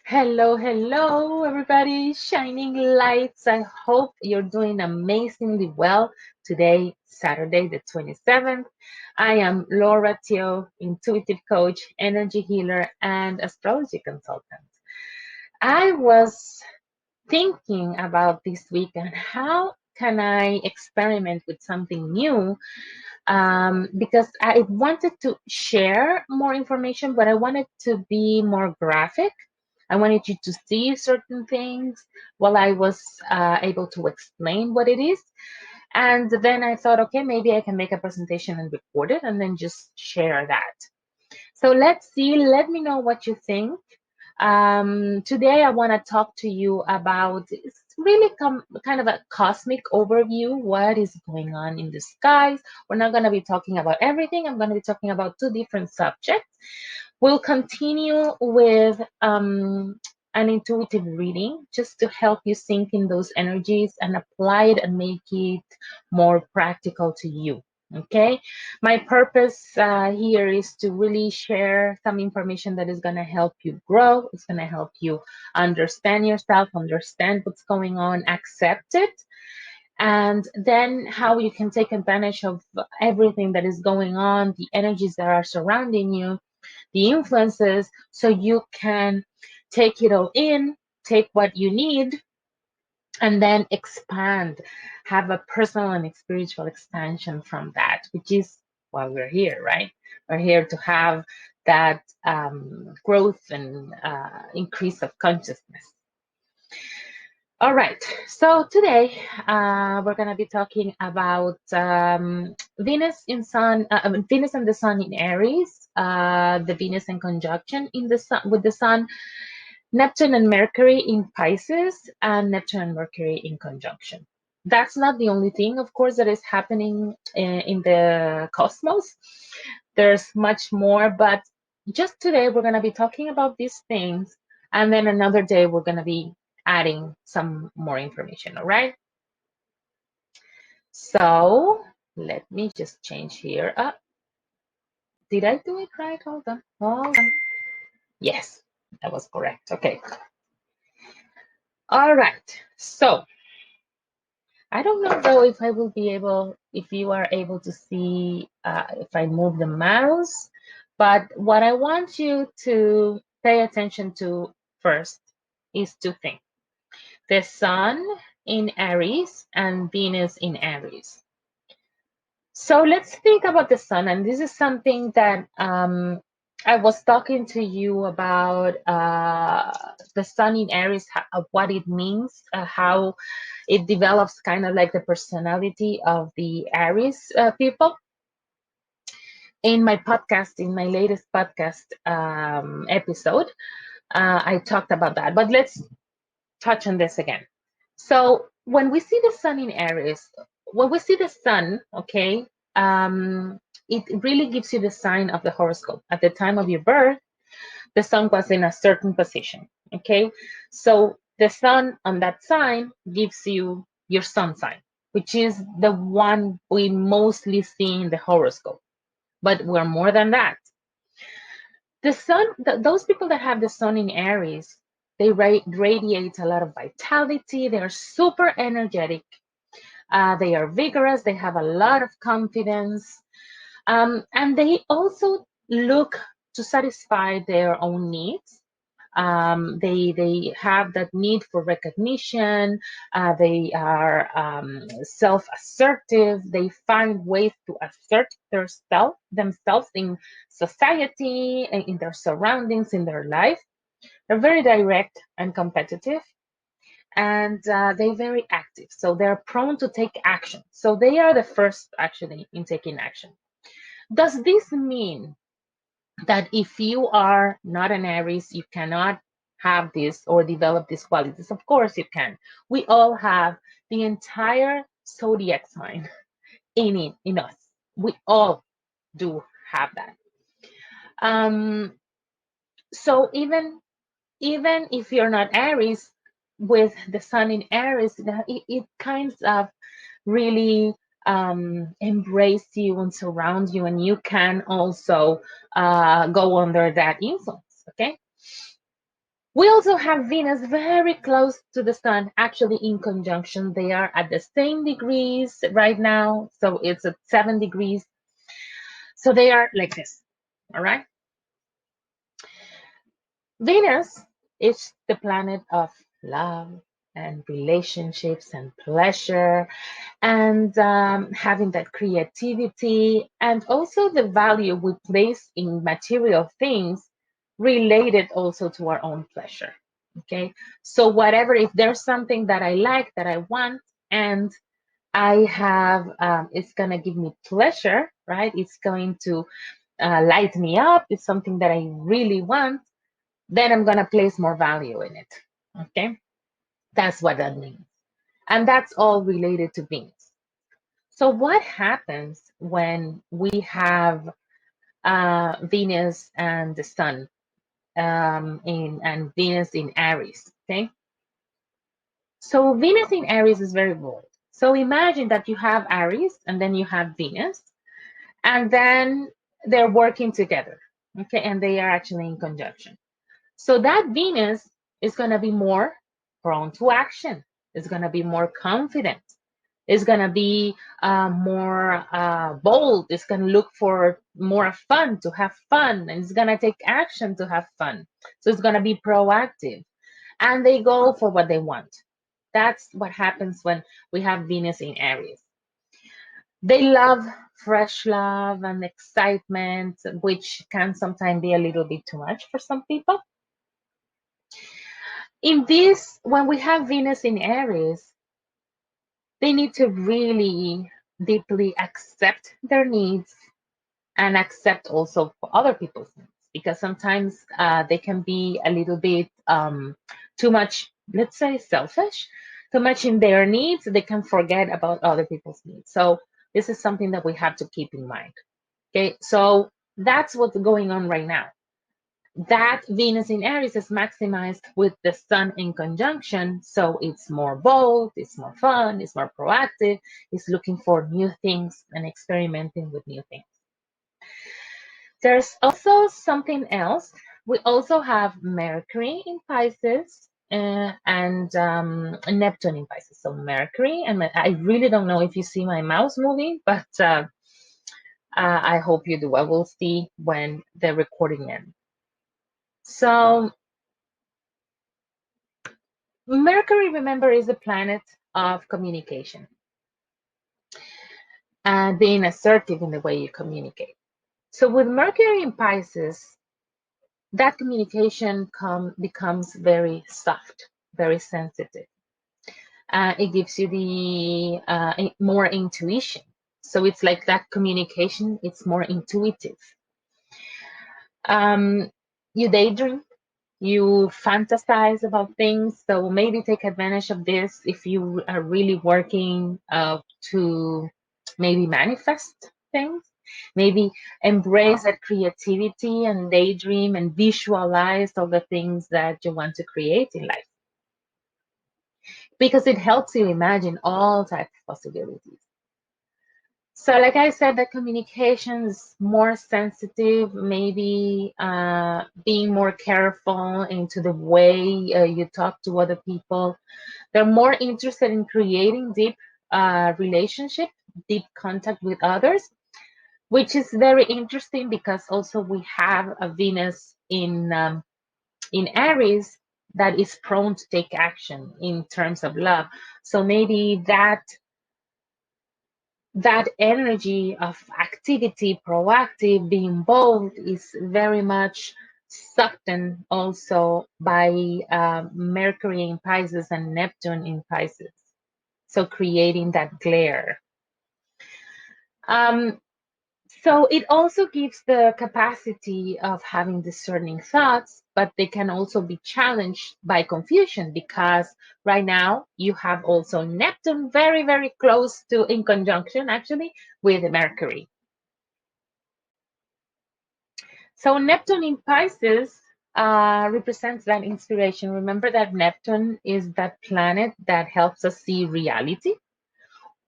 Hello, hello, everybody. Shining lights. I hope you're doing amazingly well today, Saturday, the 27th. I am Laura Teo, intuitive coach, energy healer, and astrology consultant. I was thinking about this week and how can I experiment with something new because I wanted to share more information, but I wanted to be more graphic. I wanted you to see certain things while I was able to explain what it is. And then I thought, okay, maybe I can make a presentation and record it and then just share that. So let's see, let me know what you think. Today, I want to talk to you about it's really kind of a cosmic overview. What is going on in the skies? We're not going to be talking about everything. I'm going to be talking about two different subjects. We'll continue with an intuitive reading just to help you sink in those energies and apply it and make it more practical to you. Okay, my purpose here is to really share some information that is going to help you grow. It's going to help you understand yourself, understand what's going on, accept it, and then how you can take advantage of everything that is going on, the energies that are surrounding you, the influences, so you can take it all in, take what you need, and then expand, have a personal and spiritual expansion from that, which is why we're here, right? We're here to have that growth and increase of consciousness. All right, so today we're going to be talking about Venus and the Sun in Aries, the Venus in conjunction in the Sun with the Sun, Neptune and Mercury in Pisces, and Neptune and Mercury in conjunction. That's not the only thing, of course, that is happening in the cosmos. There's much more, but just today we're going to be talking about these things, and then another day we're going to be adding some more information, all right? So let me just change here. Did I do it right? Hold on, hold on. Yes, that was correct. Okay. All right. So I don't know though if I will be able, if you are able to see if I move the mouse, but what I want you to pay attention to first is two things. The Sun in Aries and Venus in Aries. So let's think about the Sun, and this is something that I was talking to you about the Sun in Aries, what it means, how it develops kind of like the personality of the Aries people. In my podcast, in my latest podcast episode, I talked about that, but let's touch on this again. So when we see the Sun in Aries, when we see the Sun, okay, it really gives you the sign of the horoscope. At the time of your birth, the Sun was in a certain position, okay? So the Sun on that sign gives you your Sun sign, which is the one we mostly see in the horoscope. But we're more than that. The Sun, those people that have the Sun in Aries, they radiate a lot of vitality. They are super energetic. They are vigorous. They have a lot of confidence. And they also look to satisfy their own needs. They have that need for recognition. They are self-assertive. They find ways to assert themselves in society, in their surroundings, in their life. They're very direct and competitive, and they're very active. So they're prone to take action. So they are the first actually in taking action. Does this mean that if you are not an Aries, you cannot have this or develop these qualities? Of course you can. We all have the entire zodiac sign in us. We all do have that. So even if you're not Aries, with the Sun in Aries, it kind of really embrace you and surround you, and you can also go under that influence. Okay. We also have Venus very close to the Sun, actually in conjunction. They are at the same degrees right now, so it's at 7 degrees. So they are like this, all right? Venus is the planet of love and relationships and pleasure and having that creativity and also the value we place in material things related also to our own pleasure. Okay, so whatever, if there's something that I like, that I want, and I have, it's gonna give me pleasure, right? It's going to light me up. It's something that I really want, then I'm going to place more value in it. Okay, that's what that means. And that's all related to Venus. So, what happens when we have Venus and the Sun and Venus in Aries? Okay, so Venus in Aries is very bold. So, imagine that you have Aries and then you have Venus, and then they're working together. Okay, and they are actually in conjunction. So that Venus is going to be more prone to action. It's going to be more confident. It's going to be more bold. It's going to look for more fun, to have fun. And it's going to take action to have fun. So it's going to be proactive. And they go for what they want. That's what happens when we have Venus in Aries. They love fresh love and excitement, which can sometimes be a little bit too much for some people. In this, when we have Venus in Aries, they need to really deeply accept their needs and accept also for other people's needs, because sometimes they can be a little bit too much, let's say, selfish, too much in their needs. They can forget about other people's needs. So this is something that we have to keep in mind. Okay, so that's what's going on right now. That Venus in Aries is maximized with the Sun in conjunction, so it's more bold, it's more fun, it's more proactive, it's looking for new things and experimenting with new things. There's also something else. We also have Mercury in Pisces and Neptune in Pisces. So Mercury, and I really don't know if you see my mouse moving, but I hope you do. I will see when the recording ends. So Mercury, remember, is a planet of communication and being assertive in the way you communicate. So with Mercury in Pisces, that communication becomes very soft, very sensitive. It gives you the more intuition. So it's like that communication, it's more intuitive. You daydream, you fantasize about things, so maybe take advantage of this if you are really working to maybe manifest things. Maybe embrace that creativity and daydream and visualize all the things that you want to create in life, because it helps you imagine all types of possibilities. So, like I said, the communication is more sensitive, maybe being more careful into the way you talk to other people. They're more interested in creating deep relationship, deep contact with others, which is very interesting because also we have a Venus in Aries that is prone to take action in terms of love. So maybe that energy of activity, proactive, being bold, is very much sucked in also by Mercury in Pisces and Neptune in Pisces. So creating that glare. Um, so it also gives the capacity of having discerning thoughts, but they can also be challenged by confusion because right now you have also Neptune very, very close to, in conjunction actually, with Mercury. So Neptune in Pisces represents that inspiration. Remember that Neptune is that planet that helps us see reality,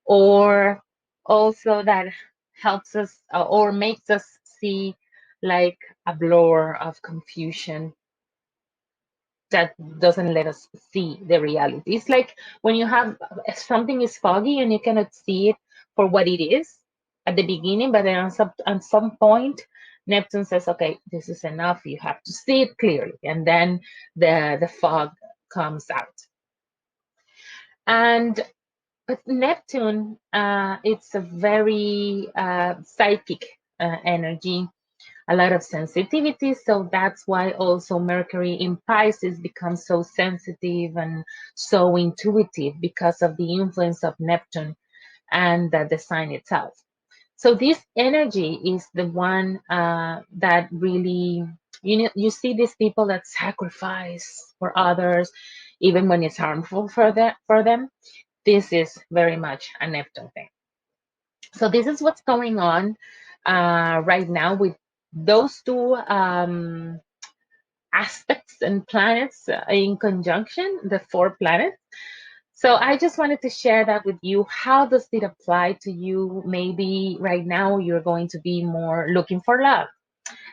or also that helps us or makes us see like a blur of confusion. that doesn't let us see the reality. It's like when you have something is foggy and you cannot see it for what it is at the beginning, but then at some point, Neptune says, "Okay, this is enough. You have to see it clearly," and then the fog comes out. And but Neptune, it's a very psychic energy, a lot of sensitivity. So that's why also Mercury in Pisces becomes so sensitive and so intuitive because of the influence of Neptune and the sign itself. So this energy is the one that really, you see these people that sacrifice for others, even when it's harmful for them. This is very much a Neptune thing. So this is what's going on right now with those two aspects and planets in conjunction, the four planets. So I just wanted to share that with you. How does it apply to you? Maybe right now you're going to be more looking for love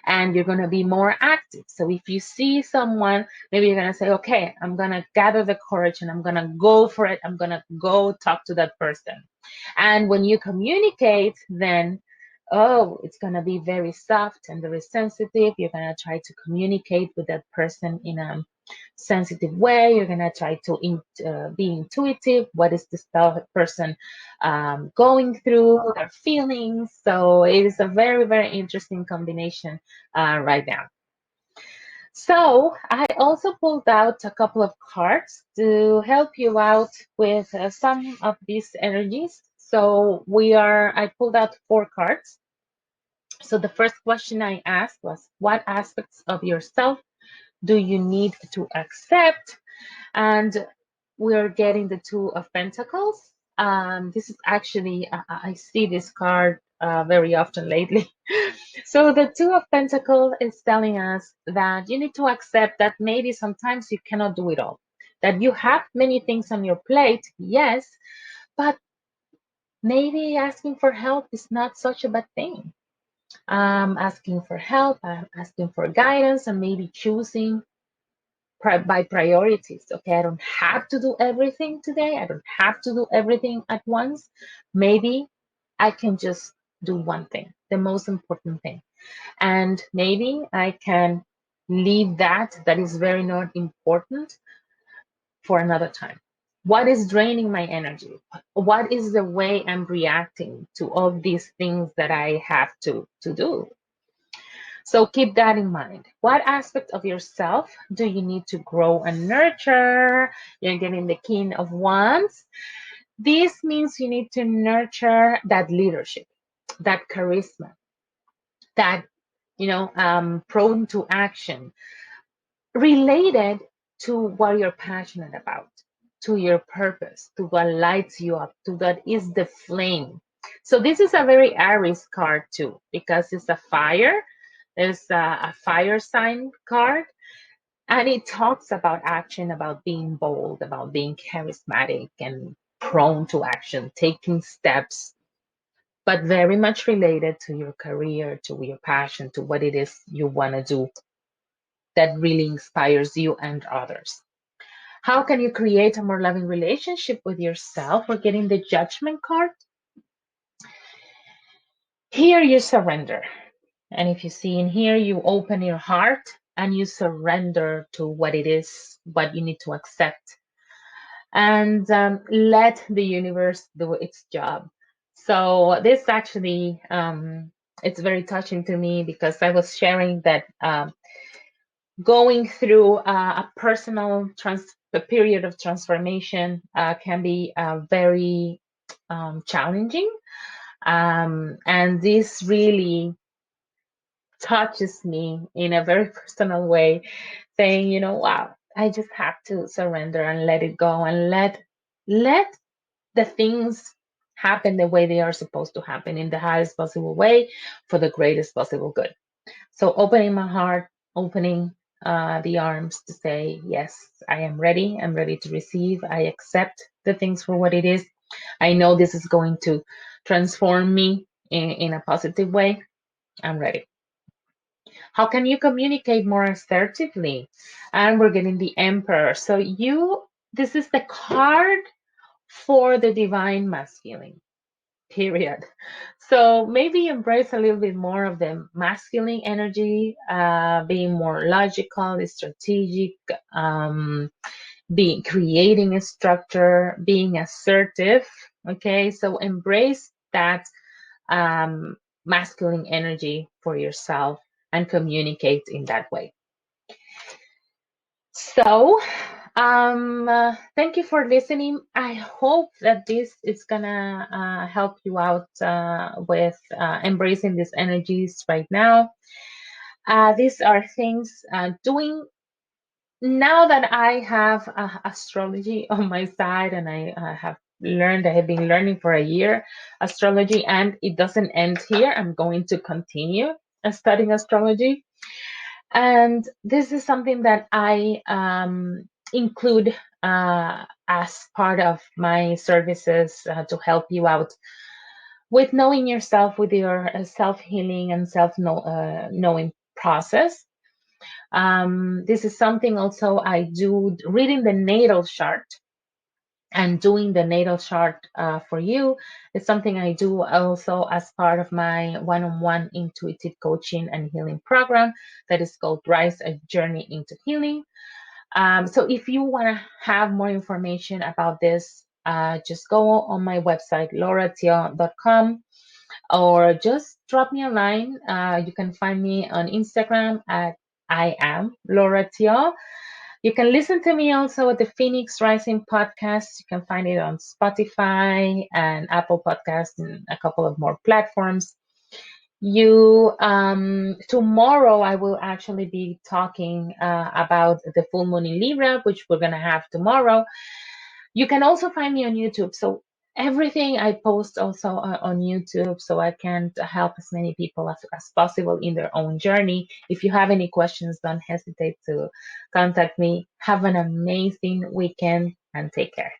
and you're going to be more active. So if you see someone, maybe you're going to say, okay, I'm going to gather the courage and I'm going to go for it. I'm going to go talk to that person. And when you communicate, then, oh, it's going to be very soft and very sensitive. You're going to try to communicate with that person in a sensitive way. You're going to try to be intuitive. What is this person going through, their feelings? So it is a very, very interesting combination right now. So I also pulled out a couple of cards to help you out with some of these energies. So I pulled out 4 cards. So the first question I asked was, what aspects of yourself do you need to accept? And we're getting the Two of Pentacles. This is actually, I see this card very often lately. So the Two of Pentacles is telling us that you need to accept that maybe sometimes you cannot do it all. That you have many things on your plate, yes, but maybe asking for help is not such a bad thing. Asking for help, asking for guidance, and maybe choosing by priorities. Okay, I don't have to do everything today. I don't have to do everything at once. Maybe I can just do one thing, the most important thing. And maybe I can leave that is very not important for another time. What is draining my energy? What is the way I'm reacting to all these things that I have to do? So keep that in mind. What aspect of yourself do you need to grow and nurture? You're getting the King of Wands. This means you need to nurture that leadership, that charisma, that, prone to action, related to what you're passionate about, to your purpose, to what lights you up, to what is the flame. So this is a very Aries card too, because it's a fire. It's a fire sign card, and it talks about action, about being bold, about being charismatic and prone to action, taking steps, but very much related to your career, to your passion, to what it is you want to do that really inspires you and others. How can you create a more loving relationship with yourself? We're getting the Judgment card. Here you surrender. And if you see in here, you open your heart and you surrender to what it is, what you need to accept, and let the universe do its job. So this actually, it's very touching to me because I was sharing that going through a period of transformation can be very challenging. And this really touches me in a very personal way, saying, wow, I just have to surrender and let it go and let the things happen the way they are supposed to happen, in the highest possible way, for the greatest possible good. So opening my heart, opening the arms to say, yes, I am ready. I'm ready to receive. I accept the things for what it is. I know this is going to transform me in a positive way. I'm ready. How can you communicate more assertively? And we're getting the Emperor. So this is the card for the divine masculine, period. So maybe embrace a little bit more of the masculine energy, being more logical, strategic, being creating a structure, being assertive. Okay, so embrace that masculine energy for yourself and communicate in that way. So, thank you for listening. I hope that this is gonna help you out with embracing these energies right now. These are things doing now that I have astrology on my side, and I have learned, I have been learning for a year astrology, and it doesn't end here. I'm going to continue studying astrology. And this is something that I include as part of my services to help you out with knowing yourself, with your self healing and self knowing process. This is something also I do reading the natal chart and doing the natal chart for you is something I do also as part of my one-on-one intuitive coaching and healing program that is called Rise, a Journey into Healing. So if you want to have more information about this, just go on my website, lauratio.com, or just drop me a line. You can find me on Instagram at I am Laura Tio. You can listen to me also at the Phoenix Rising podcast. You can find it on Spotify and Apple Podcasts and a couple of more platforms. Tomorrow I will actually be talking about the full moon in Libra, which we're gonna have tomorrow. You can also find me on YouTube. So everything I post also on YouTube, so I can help as many people as possible in their own journey. If you have any questions, don't hesitate to contact me. Have an amazing weekend and take care.